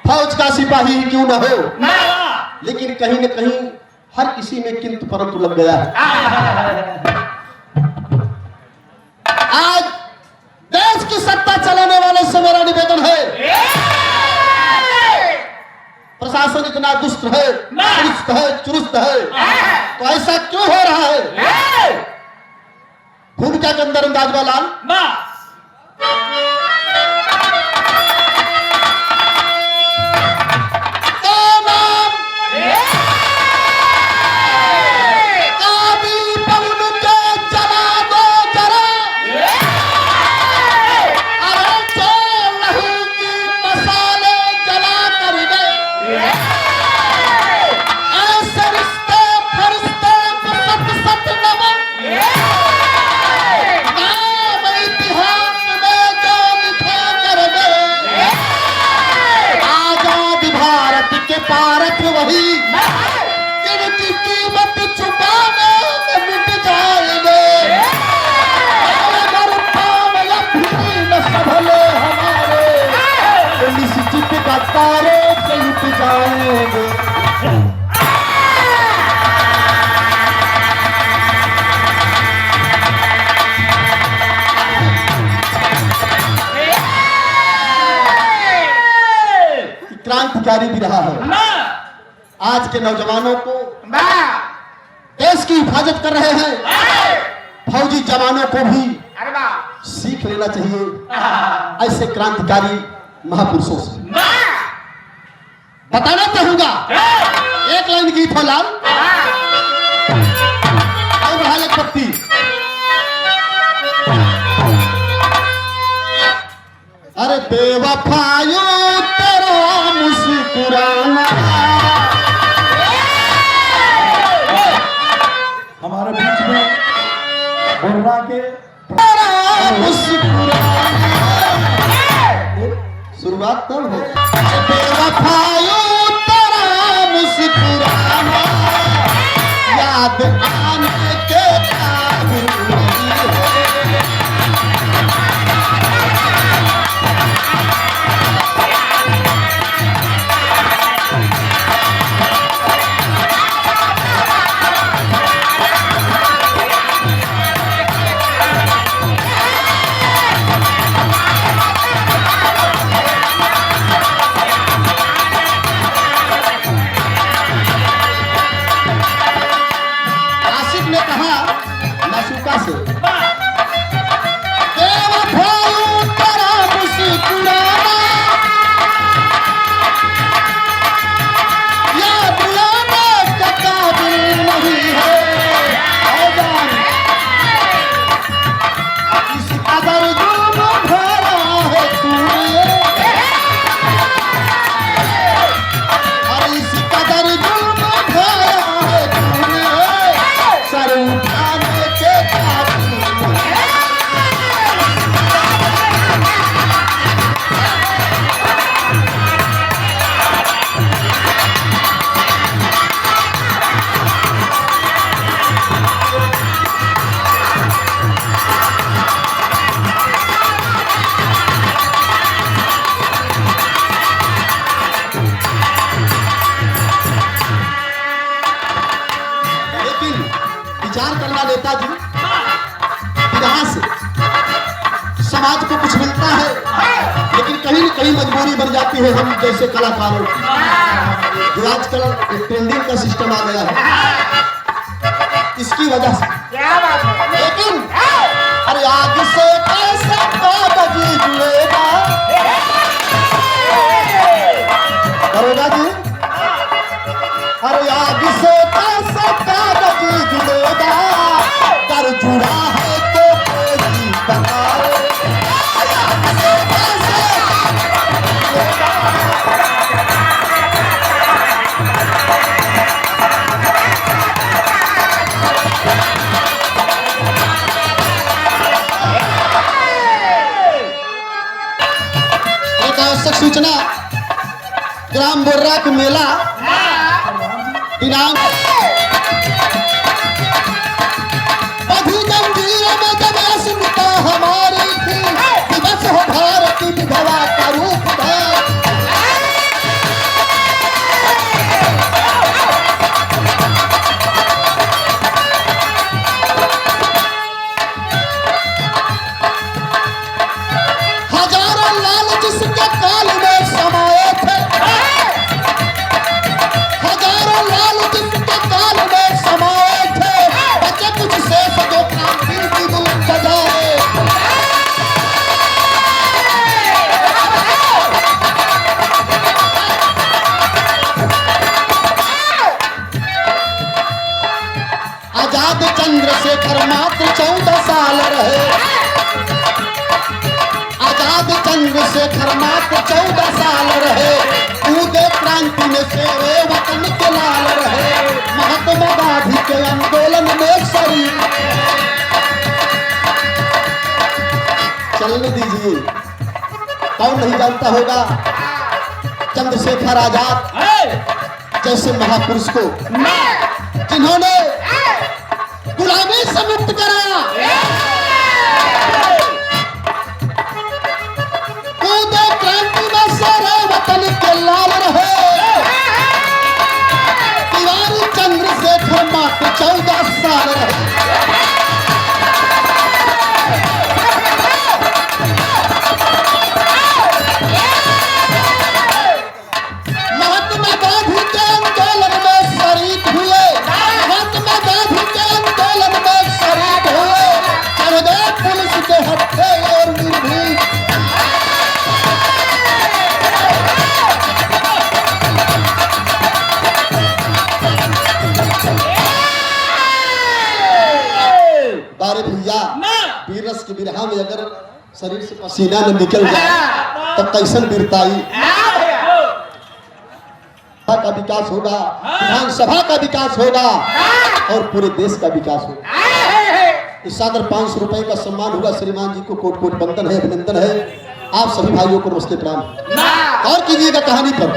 फौज का सिपाही ही क्यों न हो, लेकिन कहीं न कहीं हर किसी में किंतु परंतु लग गया है। आज देश की सत्ता चलाने वाले से मेरा निवेदन है, प्रशासन इतना दुष्ट है, चुरुस्त है, तो ऐसा क्यों हो रहा है? भूमिका के अंदर अंदाज लाल पारक वही जिनकी कीमत छुपाने में मिट जाएंगे, अगर पाव या भी न संभले हमारे निश्चित का तारे से लुट जाएंगे। क्रांतिकारी भी रहा है, आज के नौजवानों को देश की हिफाजत कर रहे हैं, फौजी जवानों को भी सीख लेना चाहिए ऐसे क्रांतिकारी महापुरुषों से। बताना चाहूंगा, एक लाइन गीत हो लाल और बढ़ा ले पत्ती। अरे बेवफायो तेरा मुस्कुराना, हमारे बीच में बोलना के तेरा मुस्कुराना, शुरुआत तब है बेवफायो तेरा मुस्कुराना, याद आने के काबिल नहीं है। नेताजी यहाँ से समाज को कुछ मिलता है, लेकिन कहीं न कहीं मजबूरी बन जाती है हम जैसे कलाकारों की, जो आजकल एक ट्रेंडिंग का सिस्टम आ गया है, इसकी वजह से। लेकिन अरे आग से कैसे कागज जुड़ेगा, करोगा जी, अरे आग से कैसे कागज जुड़ेगा, कर जुड़ा है तो कोई बताए, आग से कैसे एक आवश्यक सूचना, ग्राम बोर्रा का मेला दिनांक में जब सुनता हमारी थी, दिवस हो भारती विधवा का रूप था। उम्र मात्र 14 साल रहे। आजाद चंद्रशेखर मात्र 14 साल रहे। कूदे क्रांति में शेरे वतन के लाल रहे। महात्मा गांधी के आंदोलन में शरीक। चलने दीजिए, कौन नहीं जानता होगा चंद्रशेखर आजाद जैसे महापुरुष को, जिन्होंने गुलामी से मुक्त कराया। कूदे क्रांति में शेरे वतन के लाल रहे। तिवारी चंद्रशेखर मात्र 14 साल रहे। महात्मा गांधी के आंदोलन में शरीक हुए। महात्मा गांधी के आंदोलन में शरीक हुए। चढ़ गए पुलिस के हत्थे और निर्भीक। बारे भैया, वीरस की विरहा में अगर शरीर से पसीना न निकल जाए तब कैसन वीरताई का विकास होगा, विधानसभा का विकास होगा और पूरे देश का विकास होगा। इस सादर 500 रुपए का सम्मान हुआ। श्रीमान जी को कोट कोट वंदन है, अभिनंदन है। आप सभी भाइयों को नमस्ते प्रणाम। और कीजिएगा कहानी पर।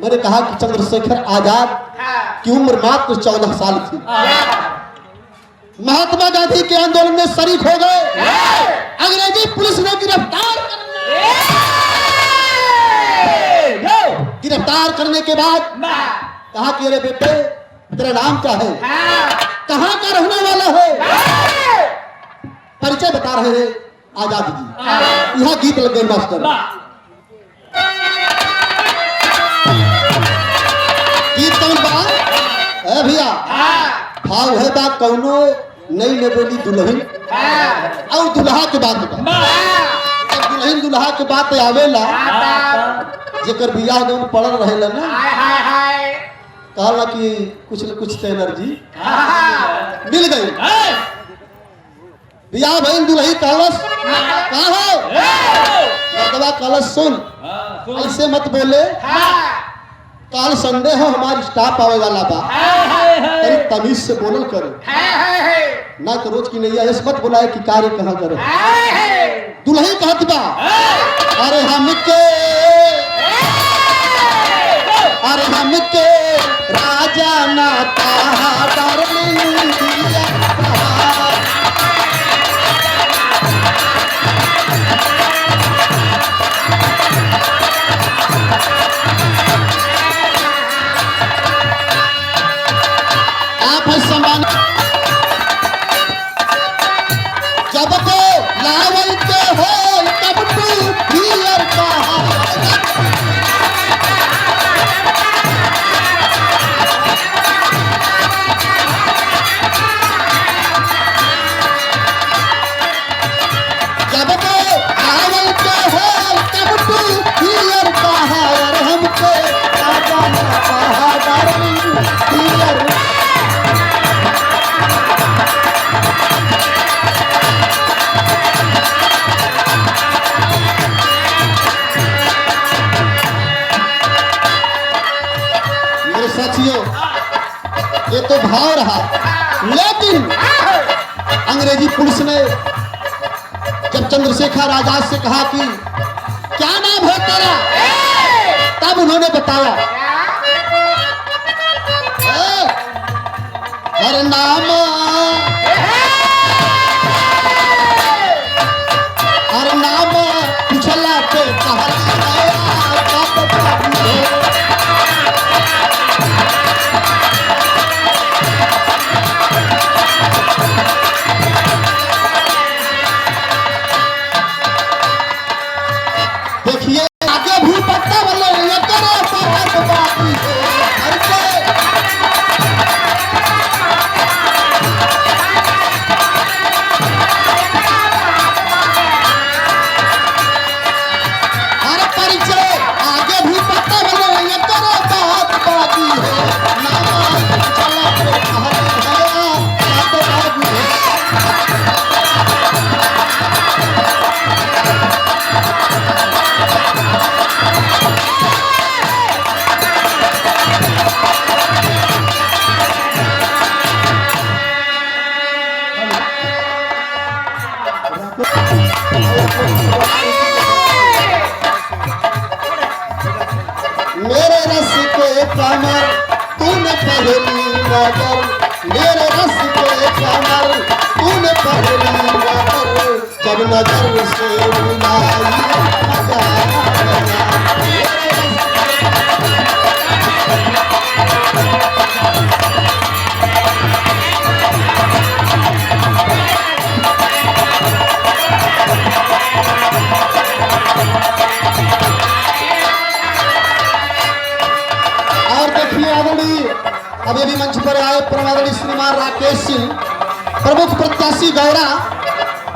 मैंने कहा कि चंद्रशेखर आजाद की उम्र मात्र 14 साल थी। महात्मा गांधी के आंदोलन में शरीक हो गए। अंग्रेजी पुलिस ने गिरफ्तार करने के बाद कहा कि अरे बेटे, तेरा नाम क्या है, कहां का रहने वाला है? परिचय बता रहे हैं आजाद जी। यहां गीत लग गए मास्टर। गीत कौन बा भैया? भाव है बा कौनो नई ने बोली दुल्हन और दुल्हा के बात बा। जब दुल्हन दुल्हा के बात आवेला, जेकर बियाह में पड़ल रहेला ना, कहला कि कुछ न कुछ तो एनर्जी मिल गई। बियाह भइल, दुल्ही कहलस कहाँ हो? मर्दवा कहलस सुन, ऐसे मत बोले, कल संडे हो, हमारी स्टाफ आवे वाला बा, तनी तमीज से बोलल करे ना तो रोज की नहीं है। मत बुलाए कि कार्य कहाँ करे। दुल्ही कहती बा अरे हमके राजा ना कहा डार्लिंग दिया। आप सम्मान जब को लावल के हो तब तू पियर कहा। जब को लावल के हो तब तू पियर कहा। और हमको राजा ना कहा डार्लिंग पियर। साथियों, ये तो भाव रहा, लेकिन अंग्रेजी पुलिस ने जब चंद्रशेखर आजाद से कहा कि क्या नाम है तेरा, तब उन्होंने बताया हर नाम पूछला के कहा। देखिए आगे भी पत्ता वाले ये करो बाकी है। कमर तूने पहली नजर, मेरे रस के कमर तूने पहली नजर, जब नजर से मिलाई मजा आया। अभी भी मंच पर आए प्रमादनी श्रीमान राकेश सिंह, प्रमुख प्रत्याशी गौरा,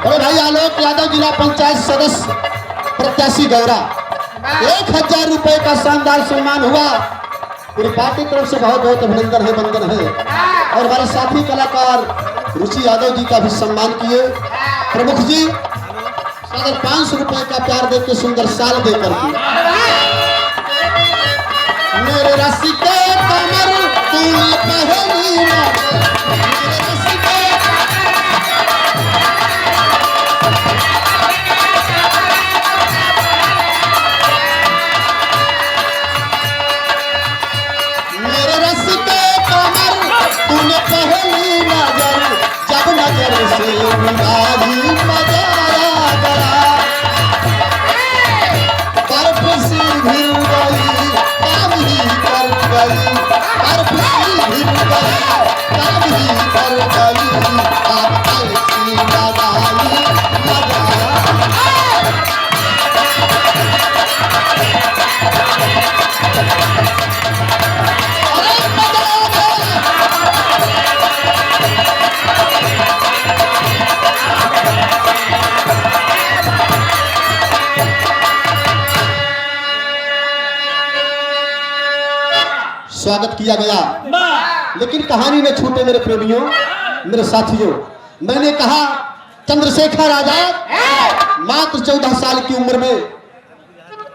बड़े भाई आलोक यादव, जिला पंचायत सदस्य प्रत्याशी गौरा। 1000 रुपए का शानदार सम्मान हुआ। पूरी पार्टी की तरफ से बहुत बहुत अभिनंदन है, वंदन है। और हमारे साथी कलाकार रुचि यादव जी का भी सम्मान किए। प्रमुख जी 500 रुपए का प्यार देकर सुंदर साल देकर के मेरे रस्सी के कमर तूने पहली नजर, मेरे रस्सी के कमर तूने पहली नजर, जब नजर से मिलाई मजा आया गया। बर्फ सी भिड़ गई काम ही कर गई, बर्फ सी भिड़ गई काम ही कर गई, आप ऐसी लगाई मजा स्वागत किया गया। लेकिन कहानी न छूटे मेरे प्रेमियों, मेरे साथियों। मैंने कहा चंद्रशेखर आजाद मात्र 14 साल की उम्र में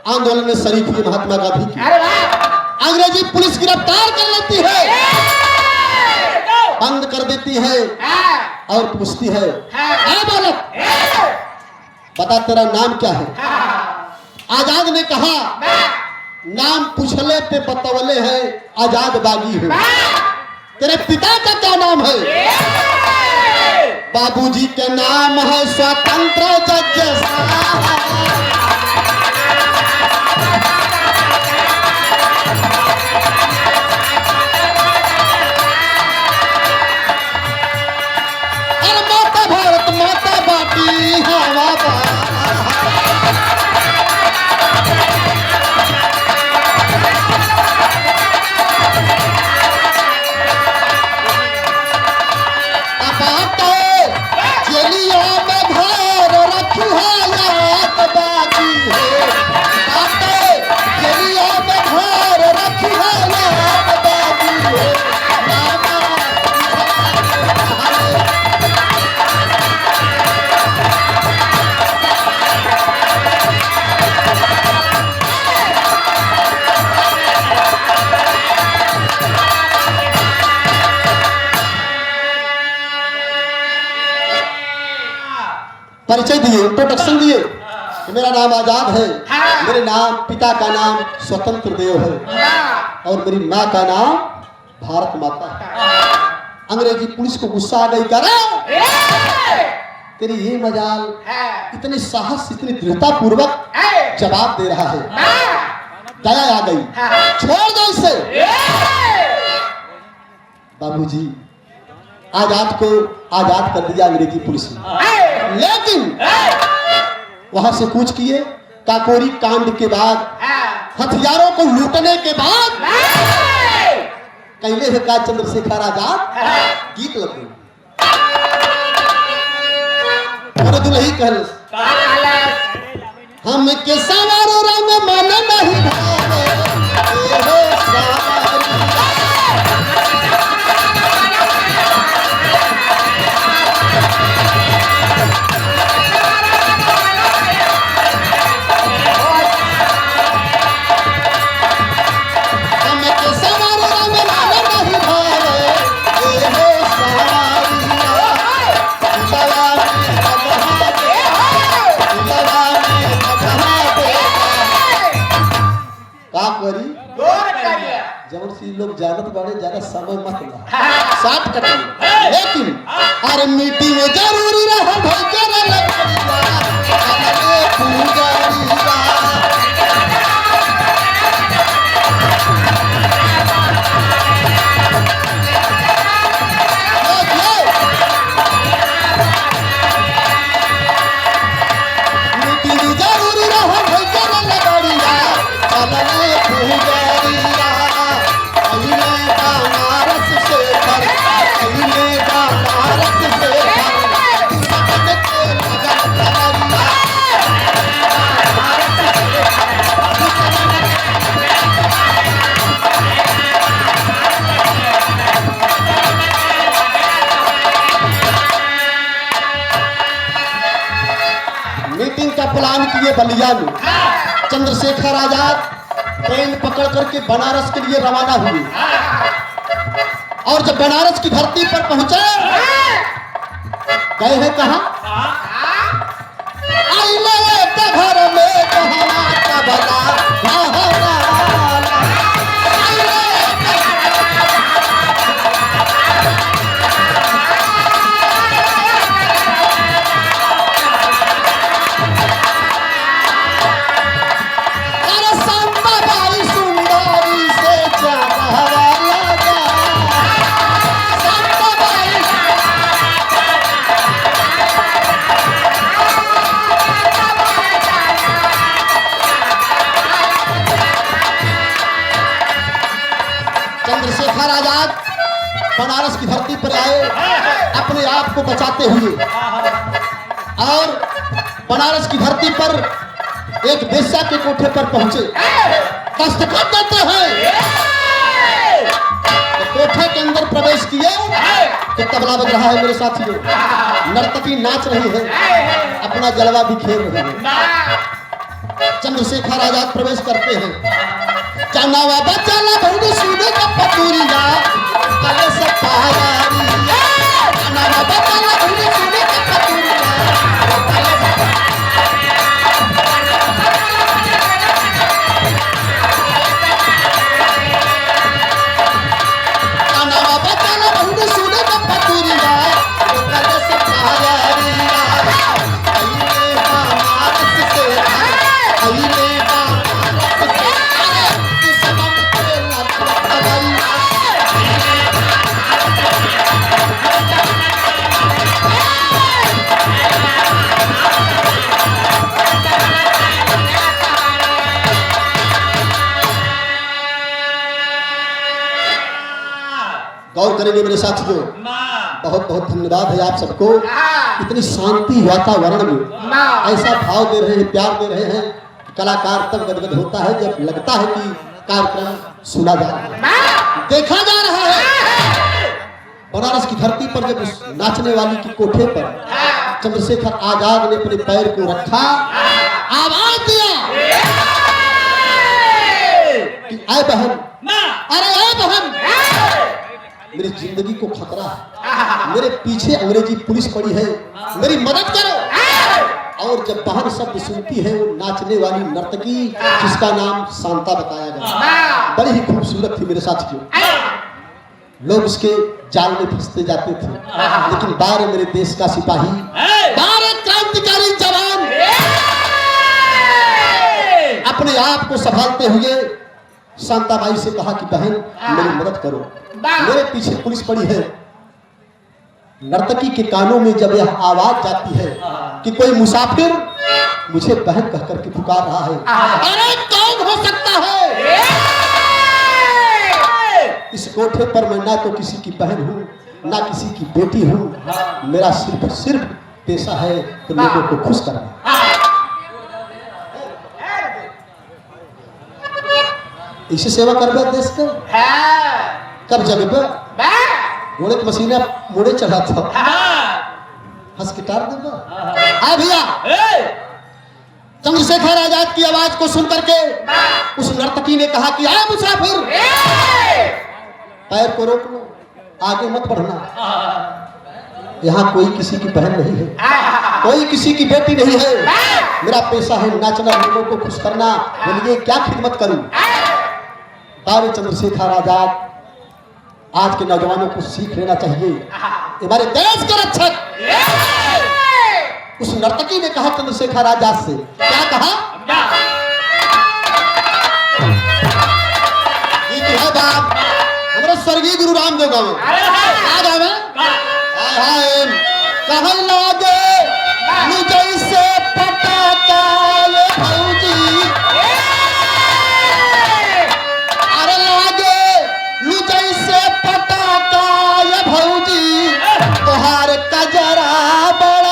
आंदोलन में शरीक हुए महात्मा गांधी की। अंग्रेजी पुलिस गिरफ्तार कर लेती है, बंद कर देती है और पूछती है, ऐ बालक बता तेरा नाम क्या है? आजाद ने कहा, नाम पूछले पे बतवले है आजाद बागी हूँ। तेरे पिता का क्या नाम है? बाबूजी के नाम है स्वतंत्र जज साहब। अरे माता भारत माता बाटी हवा परिचय दिए, इंट्रोडक्शन दिए कि मेरा नाम आजाद है, मेरे नाम पिता का नाम स्वतंत्र देव है और मेरी माँ का नाम भारत माता है। अंग्रेजी पुलिस को गुस्सा आ गई, कर तेरी ये मजाल, इतने साहस इतनी दृढ़ता पूर्वक जवाब दे रहा है, दया आ गई, छोड़ दो इसे। बाबूजी आजाद को आजाद कर दिया अंग्रेजी पुलिस ने, लेकिन वहां से कूच किए। काकोरी कांड के बाद, हथियारों को लूटने के बाद कहले का चंद्रशेखर आजाद गीत लग गई। दुल्ही कहल हम के सवारो रंग मन नहीं भावे, जब सी लोग जानत बाड़े ज्यादा समय मत ला साथ कटे लेकिन अरे मीटिंग में जरूरी रहा भाई करे लगता पूजारी बा प्लान किए बलिया में चंद्रशेखर आजाद ट्रेन पकड़ करके बनारस के लिए रवाना हुए और जब बनारस की धरती पर पहुंचे गए हैं कहा घर में का बला चंद्रशेखर आजाद बनारस की धरती पर आए अपने आप को बचाते हुए और बनारस की धरती पर एक वेश्या के कोठे पर पहुंचे दस्तखत देते हैं तो कोठे के अंदर प्रवेश किए तो तबला बज रहा है मेरे साथियों नर्तकी नाच रही है अपना जलवा बिखेर रही है चंद्रशेखर आजाद प्रवेश करते हैं चनावा बचाला भौरी सूदे का पतूरिया कले से पायारिया चनावा बचाला भौरी सूदे का पतूरिया कले से चनावा बचाला भौरी सूदे का पतूरिया कले से पायारिया अइले बनारस से अइले गौर करेंगे मेरे साथियों बहुत बहुत धन्यवाद है आप सबको इतनी शांति वातावरण में ऐसा भाव दे रहे हैं प्यार दे रहे हैं कलाकार तब गदगद होता है जब लगता है कि कार्यक्रम सुना जा रहा है देखा जा रहा है बनारस की धरती पर जब उस नाचने वाली की कोठे पर चंद्रशेखर आजाद ने अपने पैर को रखा आवाज दिया कि आए बहन अरे आए बहन मेरी जिंदगी को खतरा है मेरे पीछे अंग्रेजी पुलिस पड़ी है मेरी मदद करो और जब बहन शब्द सुनती है वो नाचने वाली नर्तकी जिसका नाम शांता बताया गया बड़ी ही खूबसूरत थी मेरे साथियों लोग उसके जाल में फंसते जाते थे लेकिन बार मेरे देश का सिपाही बार क्रांतिकारी जवान अपने आप को संभालते हुए शांताबाई से कहा कि बहन मेरी मदद करो मेरे पीछे पुलिस पड़ी है नर्तकी के कानों में जब यह आवाज जाती है कि कोई मुसाफिर मुझे बहन कहकर के पुकार रहा है अरे कौन हो सकता है इस कोठे पर मैं ना तो किसी की बहन हूँ ना किसी की बेटी हूँ मेरा सिर्फ पेशा है कि लोगों को खुश करना इसे सेवा कर देश का कब जगह घोड़े की मशीने मुड़े चढ़ा था हंस के टार देगा आ भैया चंद्रशेखर आजाद की आवाज को सुन करके उस नर्तकी ने कहा कि आए मुसाफिर पैर को रोक लो आगे मत बढ़ना यहाँ कोई किसी की बहन नहीं है कोई किसी की बेटी नहीं है मेरा पेशा है नाचना लोगों को खुश करना बोलिए क्या खिदमत करूं तारे चंद्रशेखर आजाद आज के नौजवानों को सीख लेना चाहिए। हमारे देश के रक्षक उस नर्तकी ने कहा चंद्रशेखर आजाद से, क्या कहा? है बाप हमारे स्वर्गीय गुरु रामदेव गावे क्या गावे? कहाँ लागे मुझे से पटाका ये भौजी, अरे लागे मुझे से पटाका ये भौजी, तोहार कजरा बड़ा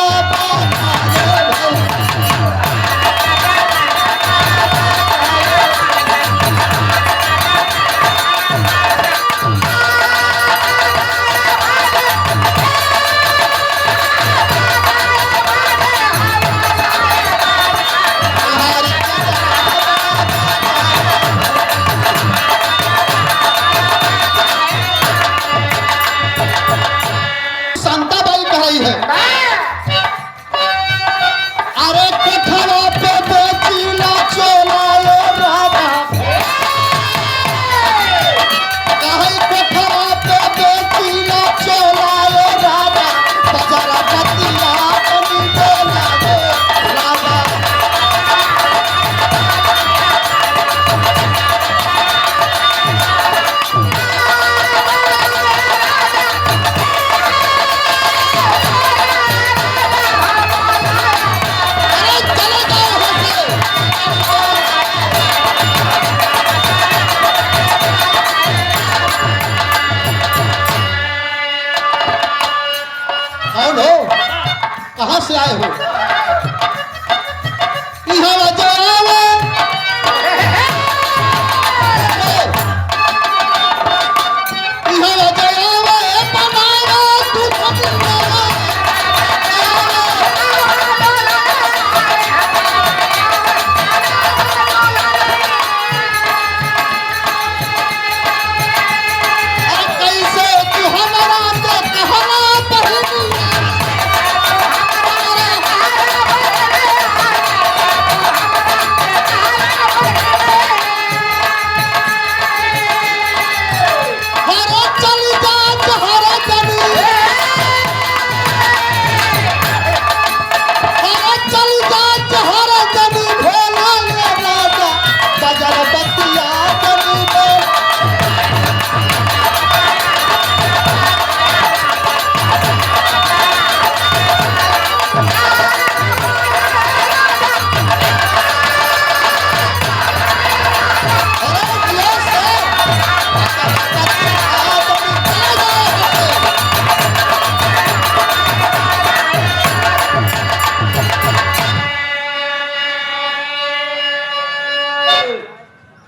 से आए हो?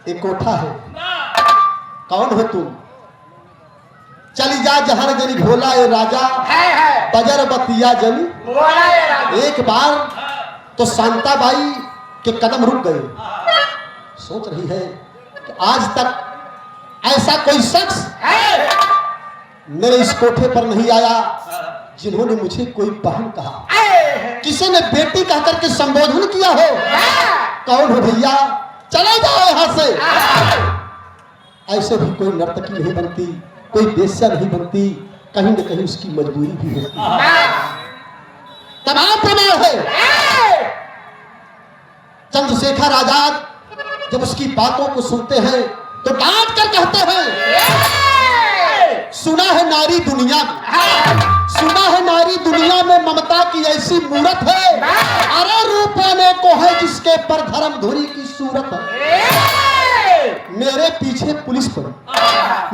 एक कोठा है, कौन हो तुम? चली जा जहर जनी भोला ए राजा, बजर बतिया जनी। एक बार तो शांताबाई के कदम रुक गए। सोच रही है कि आज तक ऐसा कोई शख्स मेरे इस कोठे पर नहीं आया जिन्होंने मुझे कोई बहन कहा, किसी ने बेटी कहकर के संबोधन किया हो। कौन हो भैया? चले जाओ यहां से। ऐसे भी कोई नर्तकी नहीं बनती, कोई वेश्या नहीं बनती, कहीं न कहीं उसकी मजबूरी भी होती है। तमाम प्रमाण है। चंद्रशेखर आजाद जब उसकी बातों को सुनते हैं तो डांट कर कहते हैं, सुना है नारी दुनिया में, सुना है नारी दुनिया में ममता की ऐसी मूरत है, अरे रूपाने को है जिसके पर धर्म धुरी की सूरत है। मेरे पीछे पुलिस पड़ी,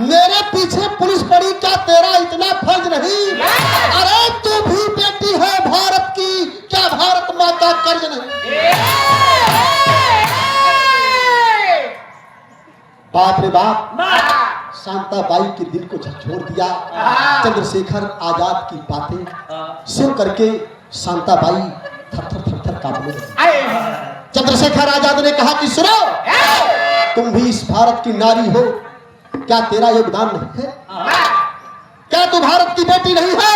मेरे पीछे पुलिस पड़ी, क्या तेरा इतना फर्ज नहीं? अरे तू भी बेटी है भारत की, क्या भारत माँ का कर्ज नहीं? बाप रे बाप, शांताबाई के दिल को झकझोर दिया। चंद्रशेखर आजाद की बातें सुन करके शांताबाई थर थर कांपने लगी। चंद्रशेखर आजाद ने कहा कि सुनो, तुम भी इस भारत की नारी हो, क्या तेरा योगदान नहीं है? क्या तू भारत की बेटी नहीं है?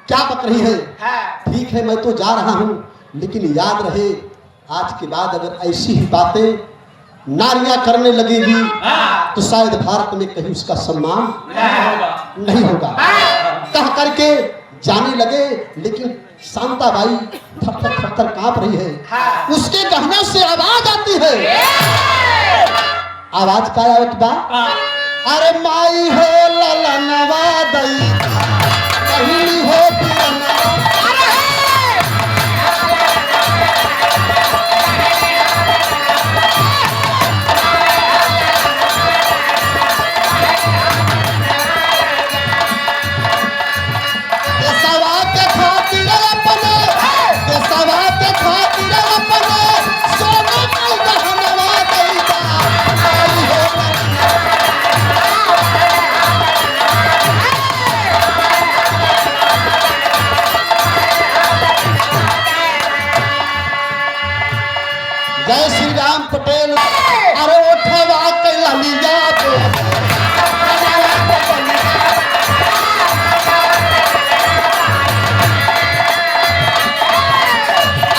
क्या बक रही है? ठीक है, मैं तो जा रहा हूं, लेकिन याद रहे आज के बाद अगर ऐसी ही बातें नारियां करने लगेगी तो शायद भारत में कहीं उसका सम्मान नहीं होगा। कह करके जाने लगे, लेकिन शांताबाई थर थर थर थर कांप रही है। उसके गहनों से आवाज आती है। आवाज का आवत बा, अरे माई हो ललनवा दई कहली हो पिरना। जय श्री राम पटेल। अरे उठवा के ललिया पे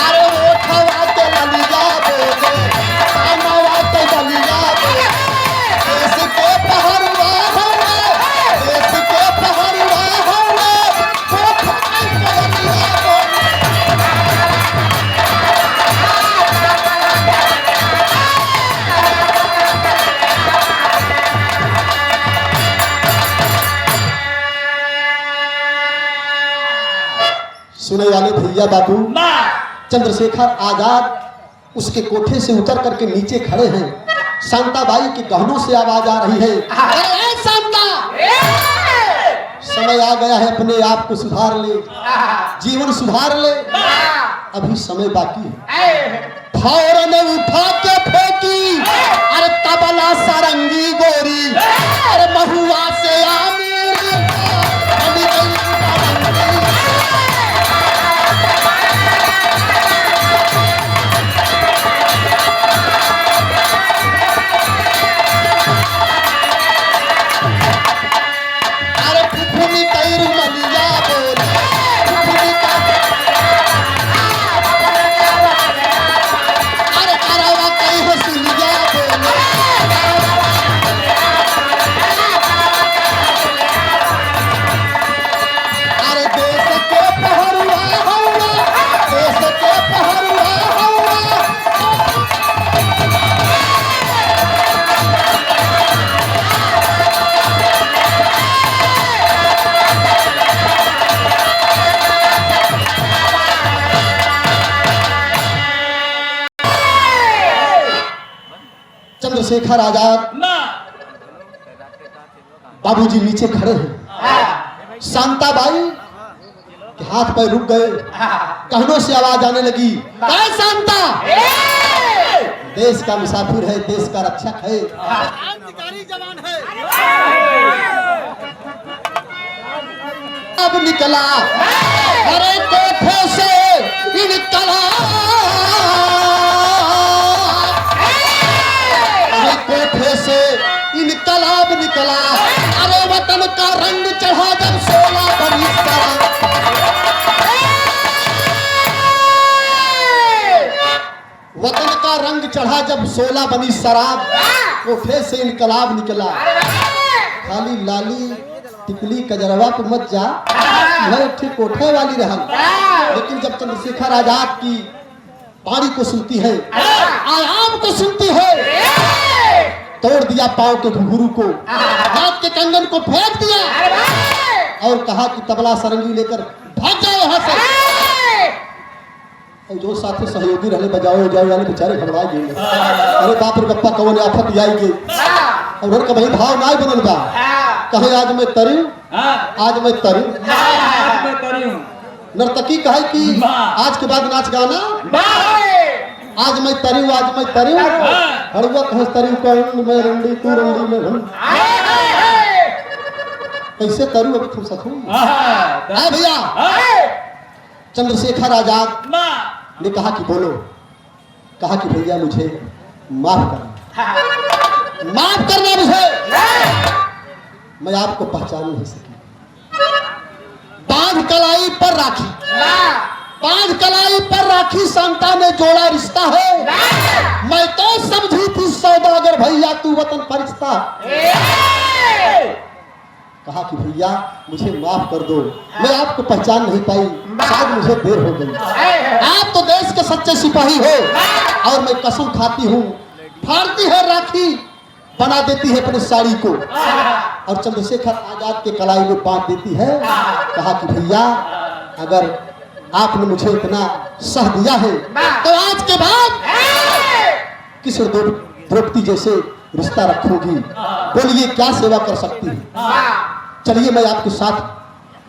अरे उठवा के ललिया पे अमवा के ललिया पे देश के पहरवा होवे, देश के पहरवा होवे, उठवा के ललिया पे। सुने वाले भैया बाबू, चंद्रशेखर आजाद उसके कोठे से उतर करके नीचे खड़े हैं। शांताबाई के गहनों से आवाज आ रही है, अरे शांता, समय आ गया है, अपने आप को सुधार ले, जीवन सुधार ले, अभी समय बाकी है। फौरन उठा के फेंकी अरे तबला सारंगी गोरी, अरे महुआ से आमीर चंद्रशेखर आजाद बाबूजी नीचे खड़े हैं। शांताबाई के हाथ पैर रुक गए, कहनों से आवाज आने लगी, शांता, देश का मुसाफिर है, देश का रक्षक है, क्रांतिकारी जवान है। अब निकला अरे कोठे से निकला, कोठे से इनकलाब निकला, अरे वतन का रंग चढ़ा जब 16 बरस का, वतन का रंग चढ़ा जब 16 बनी शराब, कोठे से इनकलाब निकला। खाली लाली टिकली कजरवा पे मत जा, वह ठीक कोठे वाली रहल, लेकिन जब चंद्रशेखर आजाद की पानी को सुनती है, आयाम को सुनती है, तोड़ दिया पांव के घुंघरू को, हाथ के कंगन को फेंक दिया और कहा कि तबला सरंगी लेकर भाग जाओ यहाँ से। और जो साथी सहयोगी रहने बजाओ जाओ वाले बेचारे घबरा गए, अरे बाप रे बप्पा कौन आफत आई गई, और उनका भाई भाव ना बनल बा, कहे आज मैं तरी, आज मैं तरी, नर्तकी कहे कि आज के बाद नाच गाना, आज मैं तरी, आज मैं तरी, हड़ुआ कहे तरी कौन मैं रंडी तू रंडी में हम, कैसे तरू अभी तुम सकूं भैया। चंद्रशेखर आजाद ने कहा कि बोलो, कहा कि भैया मुझे माफ करना, माफ करना मुझे, मैं आपको पहचान नहीं सकी। बांध कलाई पर राखी, पांच कलाई पर राखी शांता ने जोड़ा रिश्ता है। मैं तो समझी थी सौदागर भैया तू वतन फरिश्ता। कहा कि भैया मुझे माफ कर दो, मैं आपको पहचान नहीं पाई, शायद मुझे देर हो गई। आप तो देश के सच्चे सिपाही हो और मैं कसम खाती हूँ, फाड़ती है राखी बना देती है अपने साड़ी को और चंद्रशेखर आजाद के कलाई में बांध देती है। कहा कि भैया अगर आपने मुझे इतना सह दिया है तो आज के बाद किसी द्रौपदी जैसे रिश्ता रखोगी, बोलिए क्या सेवा कर सकती है। चलिए मैं आपके साथ,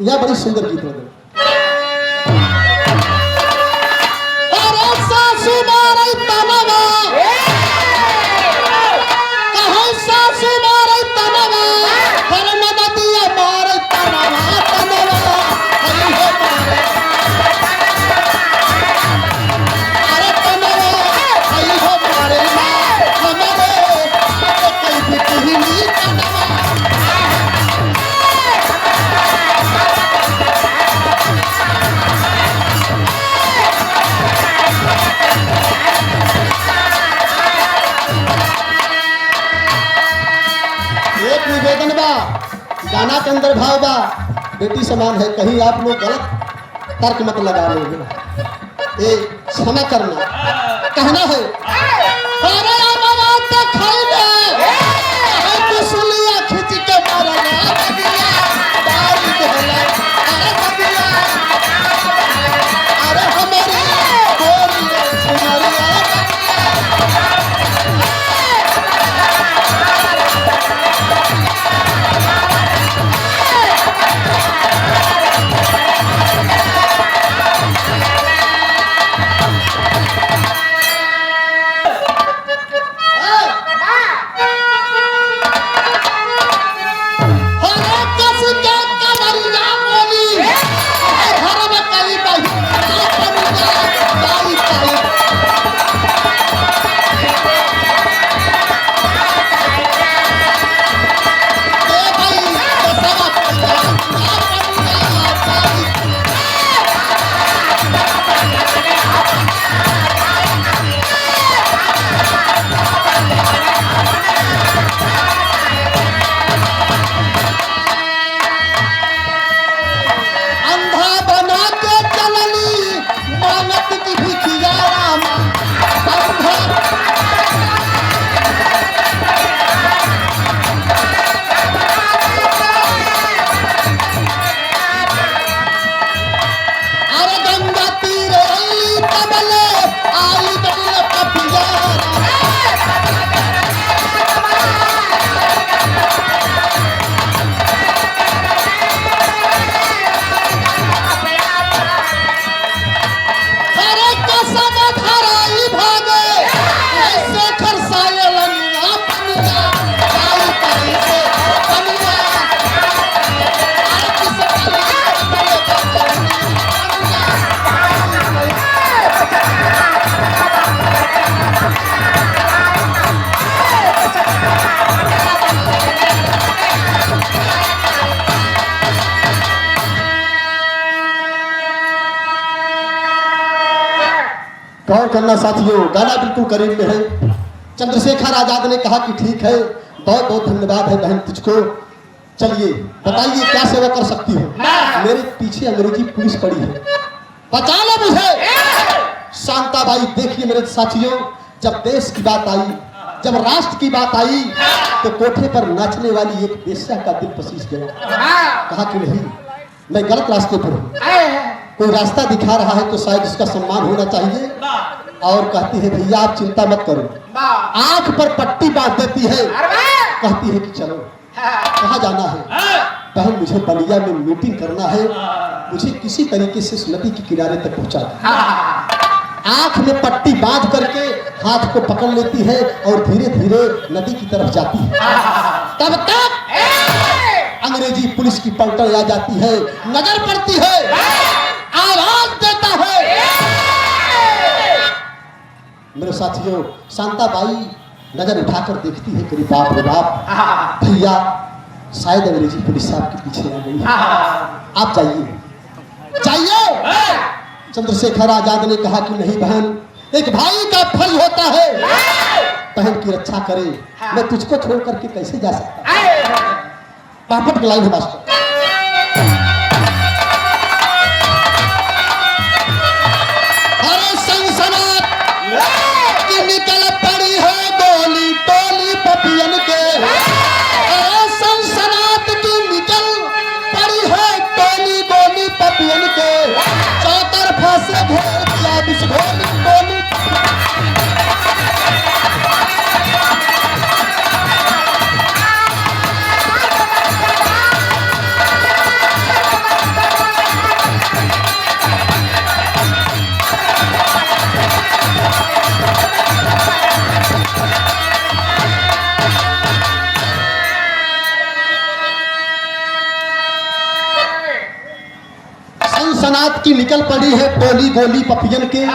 यह बड़ी सुंदर गीत है। गाना के अंदर भाव बा, बेटी समान है, कहीं आप लोग गलत तर्क मत लगा लोगे, ये क्षमा करना कहना है। खिंच के अरे हमारी गौर करना साथियों, गाना बिल्कुल करीब में है। चंद्रशेखर आजाद ने कहा कि ठीक है, बहुत बहुत धन्यवाद है बहन तुझको। चलिए बताइए क्या सेवा कर सकती हो। मेरे पीछे अंग्रेजी पुलिस पड़ी है, बचा लो मुझे। शांताबाई देखिए मेरे साथियों, जब देश की बात आई, जब राष्ट्र की बात आई तो कोठे पर नाचने वाली एक बेश्या का दिल पसीज गया। कहा कि नहीं, मैं गलत रास्ते पर हूँ, कोई रास्ता दिखा रहा है तो शायद इसका सम्मान होना चाहिए। और कहती है भैया आप चिंता मत करो, आंख पर पट्टी बांध देती है, कहती है कि चलो कहाँ जाना है। बहन मुझे बलिया में मीटिंग करना है, मुझे किसी तरीके से इस नदी के किनारे तक पहुंचा दो। आंख में पट्टी बांध करके हाथ को पकड़ लेती है और धीरे धीरे नदी की तरफ जाती है। तब तक अंग्रेजी पुलिस की पलटन आ जाती है, नजर पड़ती है, आवाज देता है। मेरे साथियों, शांताबाई नजर उठाकर देखती है कि बाप रे बाप, भैया शायद अंग्रेजी पुलिस साहब के पीछे आ गई। आप जाइए जाइए चंद्रशेखर आजाद ने कहा कि नहीं बहन, एक भाई का फर्ज होता है बहन की रक्षा करे, मैं तुझको छोड़ करके कैसे जा सकता। पापट की लाइन है मास्टर। अरे सनसनाट की निकल पड़ी है गोली टोली पपियन के। अरे सनसनाट की निकल पड़ी है टोली गोली पपियन के। चौतरफा से घेर दिया विस्फोली गोली। सनसनाट की निकल पड़ी है टोली गोली पपियन के।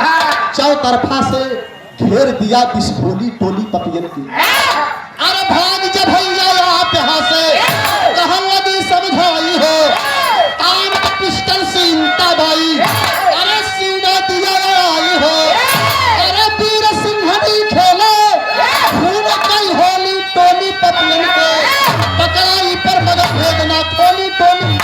चौतरफा से घेर दिया विस्फोली टोली पपियन की। अरे भाग जा भैया आप यहाँ से, कहाँ लगी समझाई हो। काम पिस्टल से इंता बाई, अरे सीना दिया आई हो। अरे वीर सिंहनी खेले खून कई होली टोली पपियन के। पकड़ाई पर मगर भेजना खोली टोली।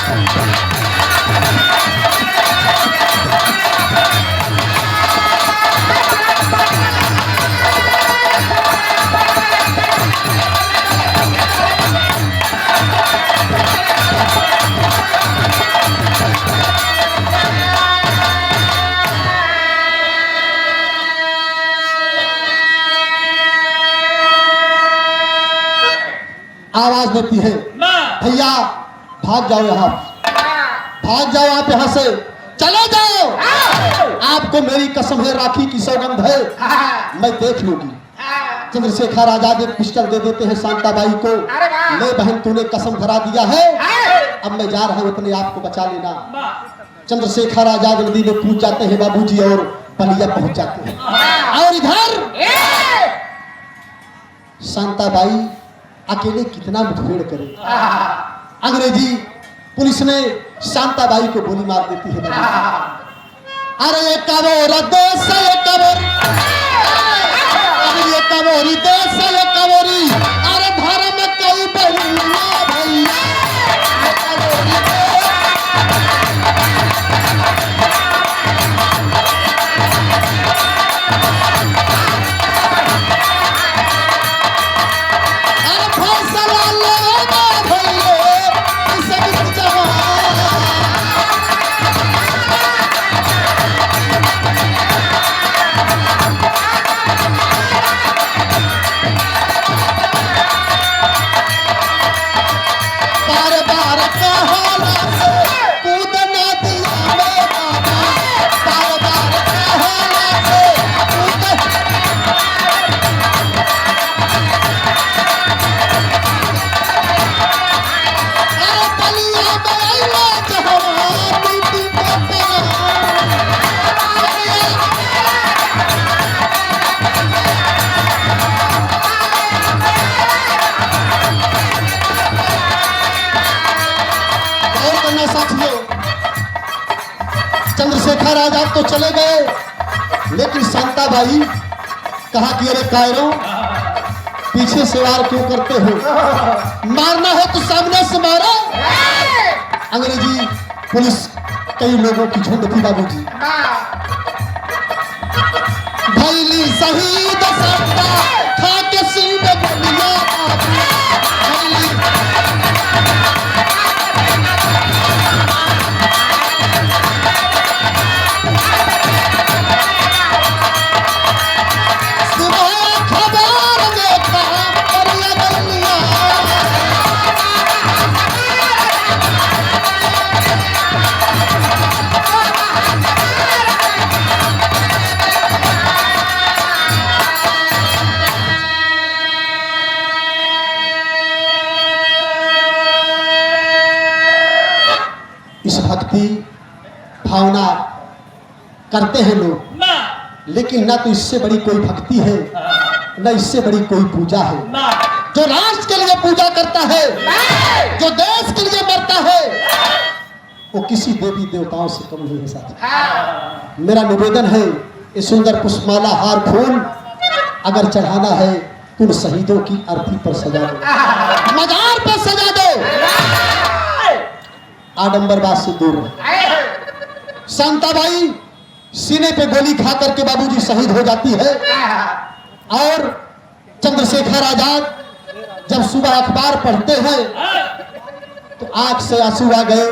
आवाज देती है भैया भाग जाओ यहाँ, भाग जाओ आप यहाँ से, चले जाओ। आपको मेरी कसम है, राखी की सौगंध है, मैं देख लूंगी। चंद्रशेखर आजाद एक पिस्टल दे देते हैं शांताबाई को। ले बहन, तूने कसम धरा दिया है, अब मैं जा रहा हूं, अपने आप को बचा लेना। चंद्रशेखर आजाद नदी में कूद जाते हैं बाबूजी और बलिया पहुंच जाते हैं। और इधर शांताबाई अकेले कितना मुठभेड़ करे। अंग्रेजी पुलिस ने शांताबाई को गोली मार देती है। अरे ये कबोर देश है, ये कबोर, अरे ये कबोरी देश है, ये कबोरी। अरे धर्म कई बहिया भैया। चंद्रशेखर आजाद तो चले गए, लेकिन शांताबाई कहा कि अरे कायरों, पीछे से वार क्यों करते हो, मारना है तो सामने से मारो। अंग्रेजी पुलिस कई लोगों की झुंड थी बाबूजी। भैली शहीद शांता खा के सिंह में गोलियां। इस भक्ति भावना करते हैं लोग, लेकिन ना तो इससे बड़ी कोई भक्ति है, ना इससे बड़ी कोई पूजा है। जो राष्ट्र के लिए पूजा करता है, जो देश के लिए मरता है, वो किसी देवी देवताओं से कम नहीं है साथी। मेरा निवेदन है ये सुंदर पुष्पमाला हार फूल अगर चढ़ाना है तो उन शहीदों की अर्थी पर सजा दो, मजार पर सजा दो। आडंबरबाज से दूर रहो। शांताबाई सीने पे गोली खा करके बाबूजी शहीद हो जाती है और चंद्रशेखर आजाद जब सुबह अखबार पढ़ते हैं तो आंख से आंसू आ गए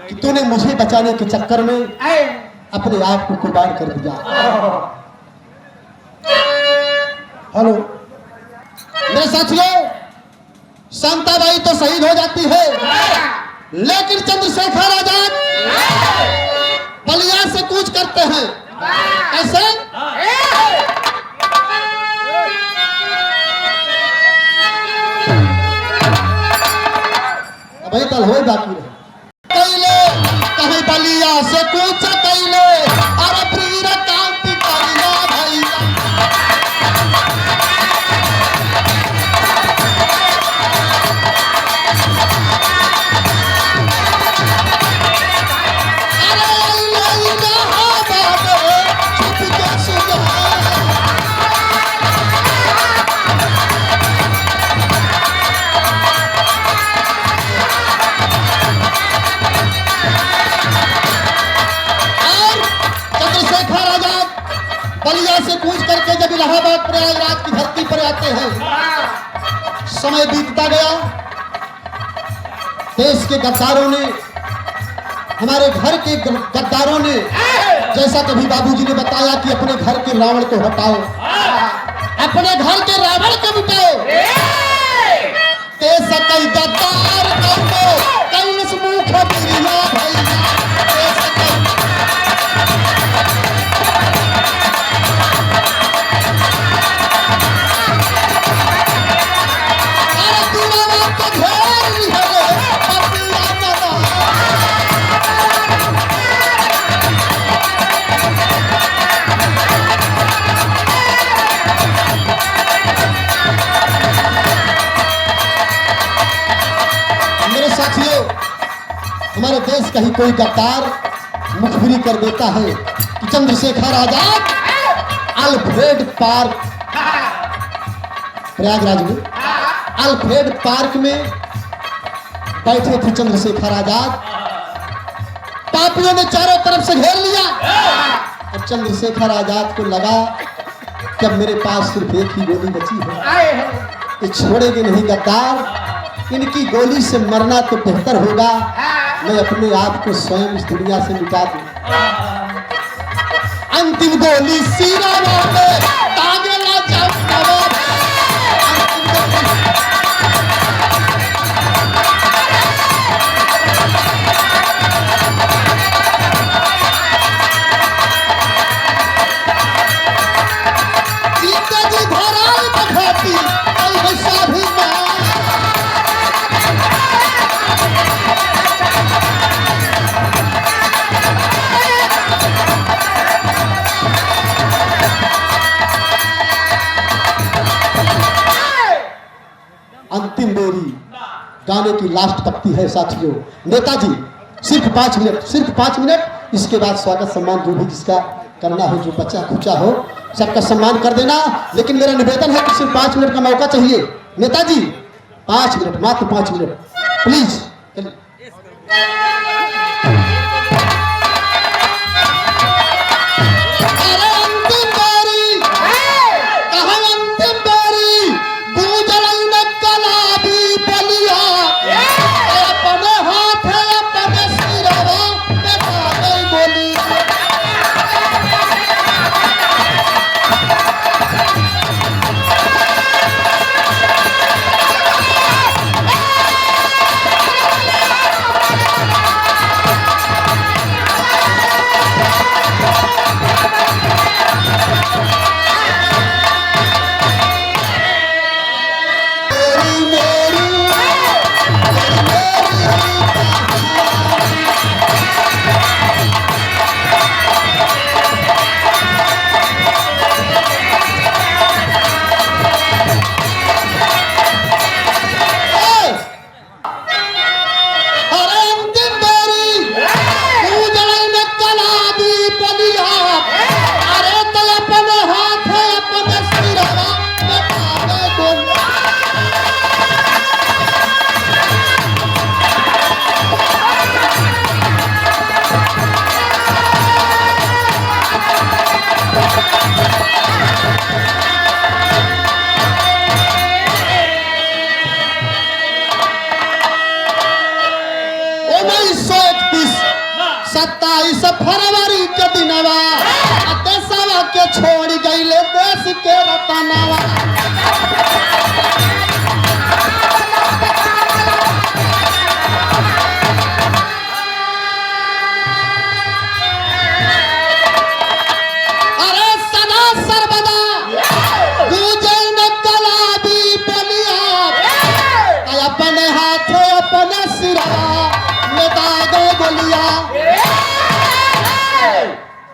कि तूने मुझे बचाने के चक्कर में अपने आप को कुर्बान कर दिया। हेलो मेरे साथियों, शांताबाई तो शहीद हो जाती है लेकिन चंद्रशेखर आजाद बलिया से कूच करते हैं। ऐसे अभी तल हो बाकी रहे कैले कहीं बलिया से कूच कैले अरे प्रीर कांति करिया भैया। बलिया से कूच करके जब इलाहाबाद प्रयागराज की धरती पर आते हैं, समय बीतता गया। देश के गद्दारों ने, हमारे घर के गद्दारों ने, जैसा कभी बाबूजी ने बताया कि अपने घर के रावण को हटाओ, अपने घर के रावण को मिटाओ। देश कई गद्दार कौनो कई मुख बिरिया भैया। हमारे देश का ही कोई गद्दार मुखबिरी कर देता है कि चंद्रशेखर आजाद अल्फ्रेड पार्क प्रयागराज में अल्फ्रेड पार्क में बैठे थे। चंद्रशेखर आजाद पापियों ने चारों तरफ से घेर लिया और चंद्रशेखर आजाद को लगा कि अब मेरे पास सिर्फ एक ही गोली बची है, ये छोड़ेंगे नहीं गद्दार, इनकी गोली से मरना तो बेहतर होगा, मैं अपने आप को स्वयं इस दुनिया से मिटा दूं। अंतिम गोली सीना में तागे ना जाऊं। अंतिम बेरी गाने की लास्ट पंक्ति है साथियों। नेताजी सिर्फ 5 मिनट, सिर्फ 5 मिनट, इसके बाद स्वागत सम्मान जो भी जिसका करना हो, जो बचा खुचा हो, सबका सम्मान कर देना। लेकिन मेरा निवेदन है कि सिर्फ 5 मिनट का मौका चाहिए। नेताजी 5 मिनट, मात्र 5 मिनट प्लीज। के रतनवा अरे सदा सर्वदा गूंजे न कलाबी बोलिया अपने हाथे अपने सिरवा में दागो बोलिया।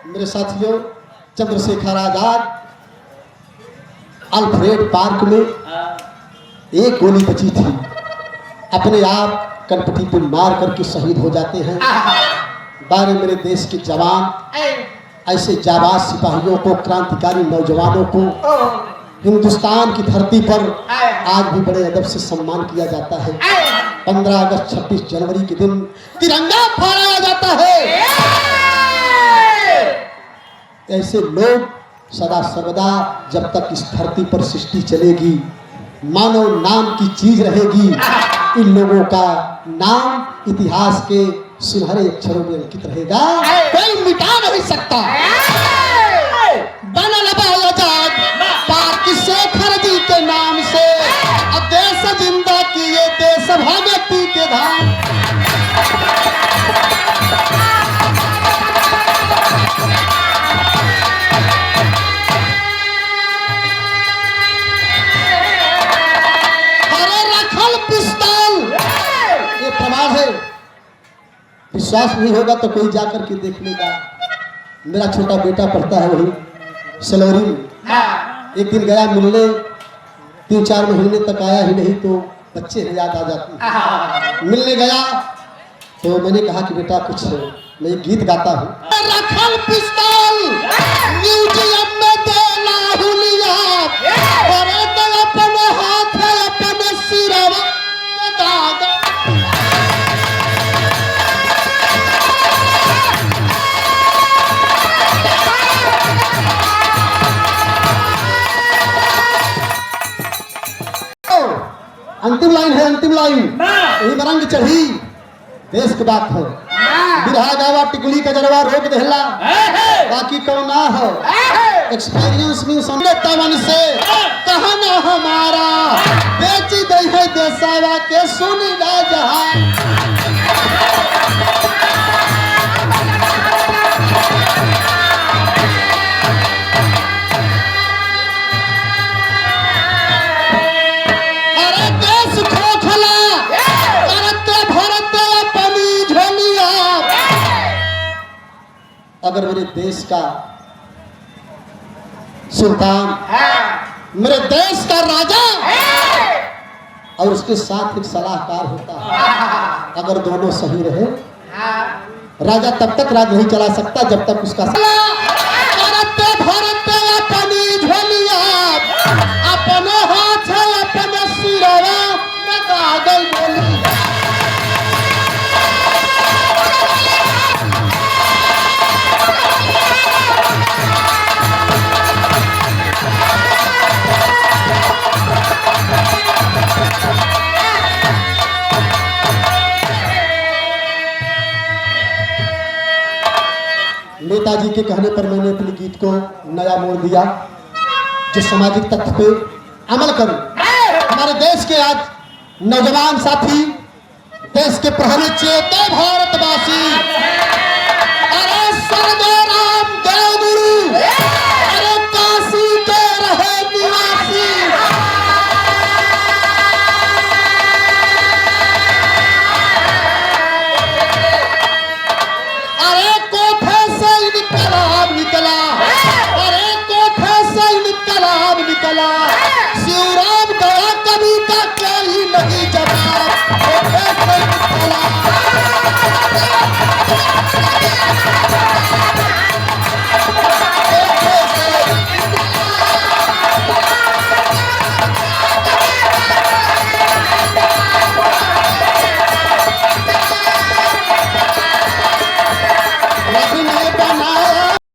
मेरे साथियों, चंद्रशेखर आजाद अल्फ्रेड पार्क में एक गोली बची थी, अपने आप कनपटी पे मार करके शहीद हो जाते हैं। बारे मेरे देश के जवान, ऐसे जाबाज सिपाहियों को, क्रांतिकारी नौजवानों को हिंदुस्तान की धरती पर आज भी बड़े अदब से सम्मान किया जाता है। 15 अगस्त 26 जनवरी के दिन तिरंगा फहराया जाता है। ऐसे लोग सदा सर्वदा जब तक इस धरती पर सृष्टि चलेगी, मानव नाम की चीज रहेगी, इन लोगों का नाम इतिहास के सुनहरे अक्षरों में अंकित रहेगा, कोई मिटा नहीं सकता। बनल आजाद पार्क शेखर जी के नाम से, अब देश जिंदा किए देश भगती के धाम। विश्वास नहीं होगा तो कोई जाकर के देख लेगा। मेरा छोटा बेटा पढ़ता है वही सलोरी में। एक दिन गया मिलने, 3-4 महीने तक आया ही नहीं तो बच्चे याद आ जाते हैं। मिलने गया तो मैंने कहा कि बेटा कुछ मैं गीत गाता हूँ। रखल पिस्तौल म्यूजियम में देना हुलिया, अरे तो अपने हाथ अपने सिरवा में दागा। अंतिम लाइन है, अंतिम लाइन यही मरंग चढ़ी देश की बात है। बिरहा गावा टिकुली का जरवा रोक देहला, बाकी कौन ना हो। एक्सपीरियंस में समझे तवन से कहना हमारा, बेची दई है देसावा के सुनी ना जहां। अगर मेरे देश का सुल्तान, मेरे देश का राजा और उसके साथ एक सलाहकार होता है, अगर दोनों सही रहे, राजा तब तक राज नहीं चला सकता जब तक उसका अपने हाथ अपने सिरवा में दागल बोली। नेताजी के कहने पर मैंने अपने गीत को नया मोड़ दिया, जो सामाजिक तथ्य पे अमल करूं। हमारे देश के आज नौजवान साथी, देश के प्रहरी चेते भारतवासी, अरे सर्वे राम देव गुरु।